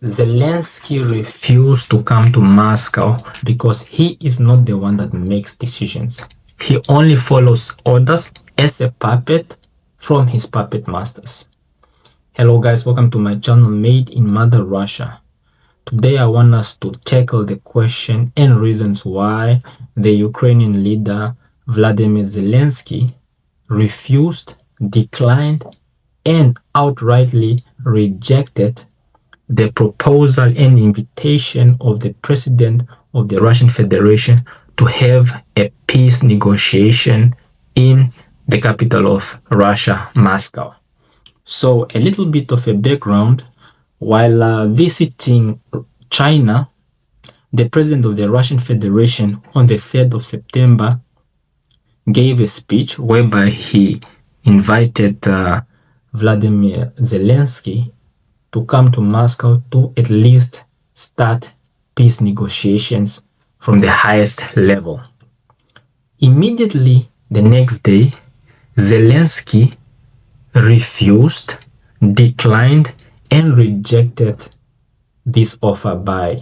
Zelensky refused to come to Moscow because he is not the one that makes decisions. He only follows orders as a puppet from his puppet masters. Hello guys, welcome to my channel Made in Mother Russia. Today I want us to tackle the question and reasons why the Ukrainian leader Vladimir Zelensky refused, declined, and outrightly rejected the proposal and invitation of the president of the Russian Federation to have a peace negotiation in the capital of Russia, Moscow. So a little bit of a background. While visiting China, the president of the Russian Federation on the 3rd of September gave a speech whereby he invited Vladimir Zelensky to come to Moscow to at least start peace negotiations from the highest level. Immediately the next day, Zelensky refused, declined, and rejected this offer by,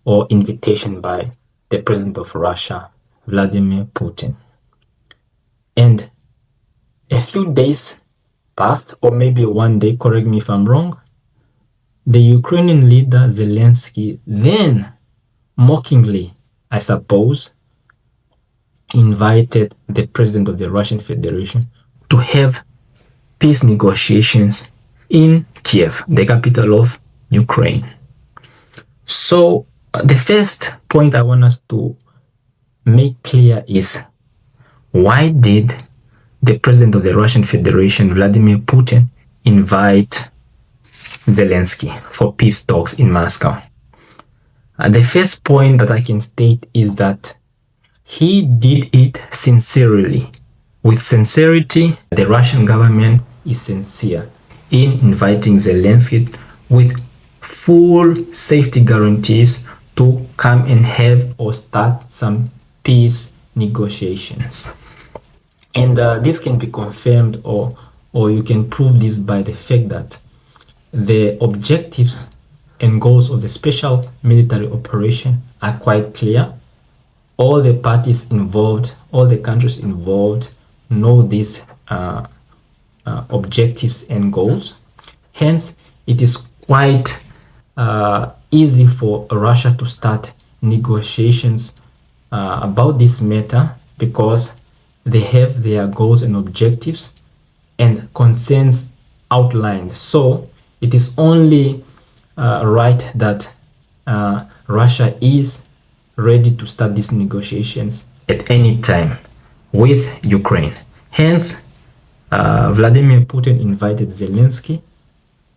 or invitation by, the president of Russia, Vladimir Putin. And a few days passed, or maybe one day, correct me if I'm wrong, the Ukrainian leader Zelensky then, mockingly, I suppose, invited the president of the Russian Federation to have peace negotiations in Kiev, the capital of Ukraine. So the first point I want us to make clear is, why did the president of the Russian Federation, Vladimir Putin, invite Zelensky for peace talks in Moscow? The first point that I can state is that he did it sincerely. With sincerity, the Russian government is sincere in inviting Zelensky with full safety guarantees to come and have or start some peace negotiations. And this can be confirmed, or you can prove this by the fact that the objectives and goals of the special military operation are quite clear. All the parties involved, all the countries involved know these objectives and goals. Hence, it is quite easy for Russia to start negotiations about this matter, because they have their goals and objectives and concerns outlined. So it is only right that Russia is ready to start these negotiations at any time with Ukraine. Hence, Vladimir Putin invited Zelensky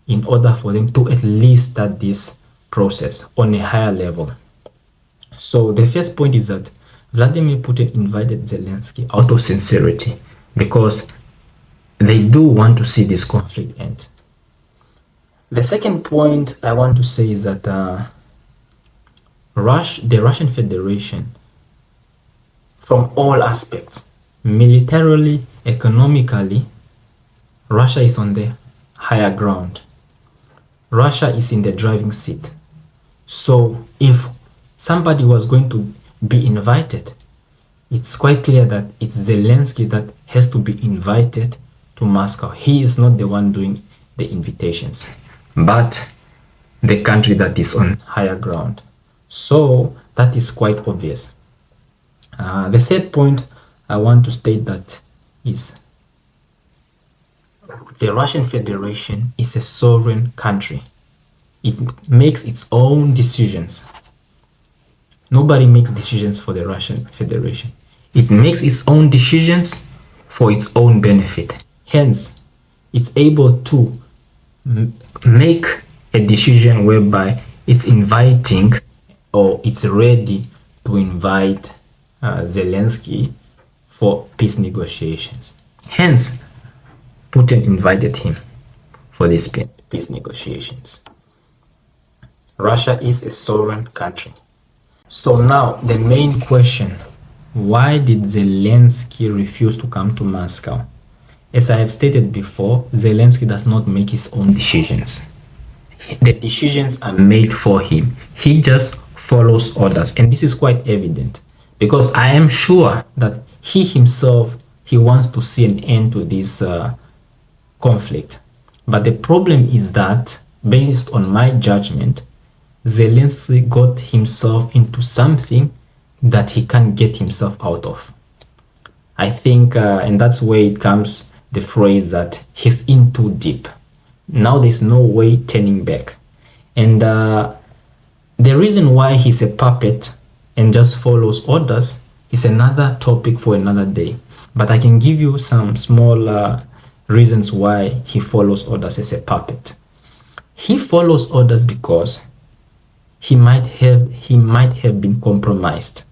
in order for them to at least start this process on a higher level. So the first point is that Vladimir Putin invited Zelensky out of sincerity, because they do want to see this conflict end. The second point I want to say is that the Russian Federation, from all aspects, militarily, economically, Russia is on the higher ground. Russia is in the driving seat. So if somebody was going to be invited, it's quite clear that it's Zelensky that has to be invited to Moscow. He is not the one doing the invitations, but the country that is on higher ground. So that is quite obvious. The third point I want to state that is, the Russian Federation is a sovereign country. It makes its own decisions. Nobody makes decisions for the Russian Federation. It makes its own decisions for its own benefit. Hence, it's able to make a decision whereby it's inviting, or it's ready to invite Zelensky for peace negotiations. Hence, Putin invited him for these peace negotiations. Russia is a sovereign country. So now the main question, why did Zelensky refuse to come to Moscow? As I have stated before, Zelensky does not make his own decisions. the decisions are made for him. He just follows orders, and this is quite evident because I am sure that he himself, he wants to see an end to this conflict. But the problem is that, based on my judgment, Zelensky got himself into something that he can't get himself out of. I think, and that's where it comes the phrase that he's in too deep. Now there's no way turning back. And the reason why he's a puppet and just follows orders is another topic for another day. But I can give you some small reasons why he follows orders as a puppet. He follows orders because he might have been compromised.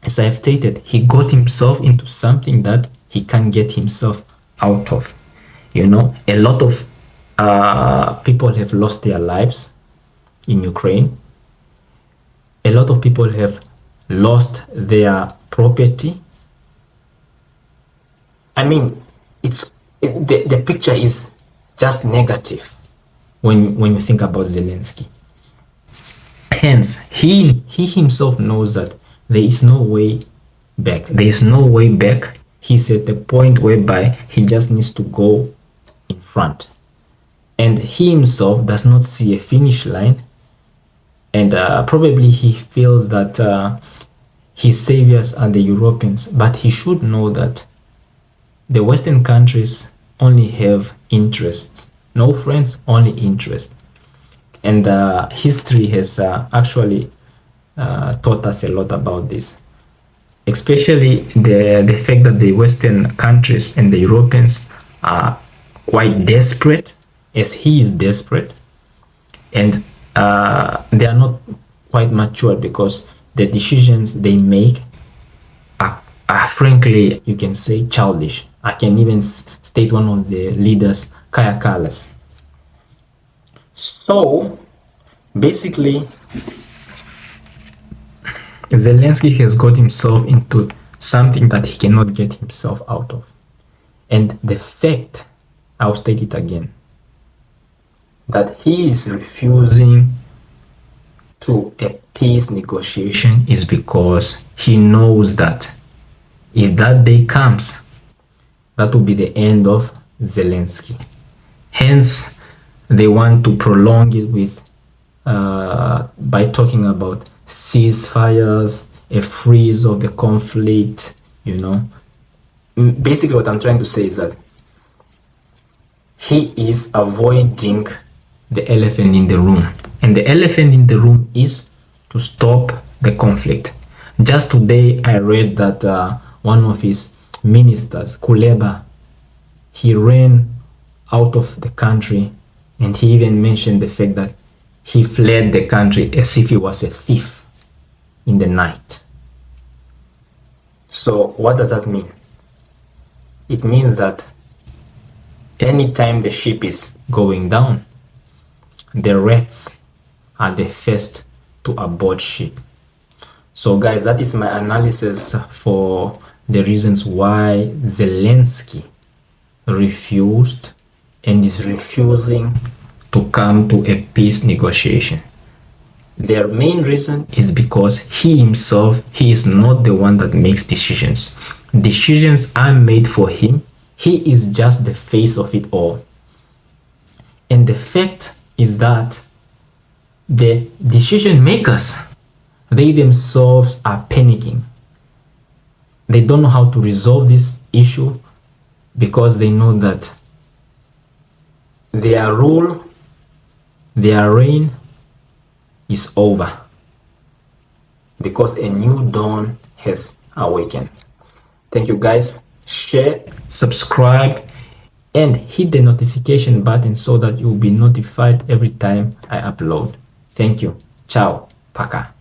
As I've stated, he got himself into something that he can't get himself out of. You know, a lot of people have lost their lives in Ukraine. A lot of people have lost their property. I mean, the picture is just negative when you think about Zelensky. Hence, he himself knows that there is no way back. There is no way back. He's at the point whereby he just needs to go in front. And he himself does not see a finish line. And probably he feels that his saviors are the Europeans. But he should know that the Western countries only have interests. No friends, only interest. And history has actually taught us a lot about this. Especially the fact that the Western countries and the Europeans are quite desperate, as he is desperate. And they are not quite mature because the decisions they make are frankly, you can say, childish. I can even state one of the leaders, Kaya Kallas. So basically, Zelensky has got himself into something that he cannot get himself out of. And the fact, I'll state it again, that he is refusing to a peace negotiation is because he knows that if that day comes, that will be the end of Zelensky. Hence, they want to prolong it with by talking about ceasefires, a freeze of the conflict, you know. Basically what I'm trying to say is that he is avoiding the elephant in the room. And the elephant in the room is to stop the conflict. Just today I read that one of his ministers, Kuleba, he ran out of the country, and he even mentioned the fact that he fled the country as if he was a thief in the night. So what does that mean? It means that anytime the ship is going down, the rats are the first to abort ship. So guys, that is my analysis for the reasons why Zelensky refused and is refusing to come to a peace negotiation. Their main reason is because he himself, he is not the one that makes decisions. Decisions are made for him. He is just the face of it all. And the fact is that the decision makers, they themselves are panicking. They don't know how to resolve this issue because they know that their rule, their reign is over because a new dawn has awakened. Thank you guys. Share, subscribe, and hit the notification button so that you'll be notified every time I upload. Thank you. Ciao. Paka.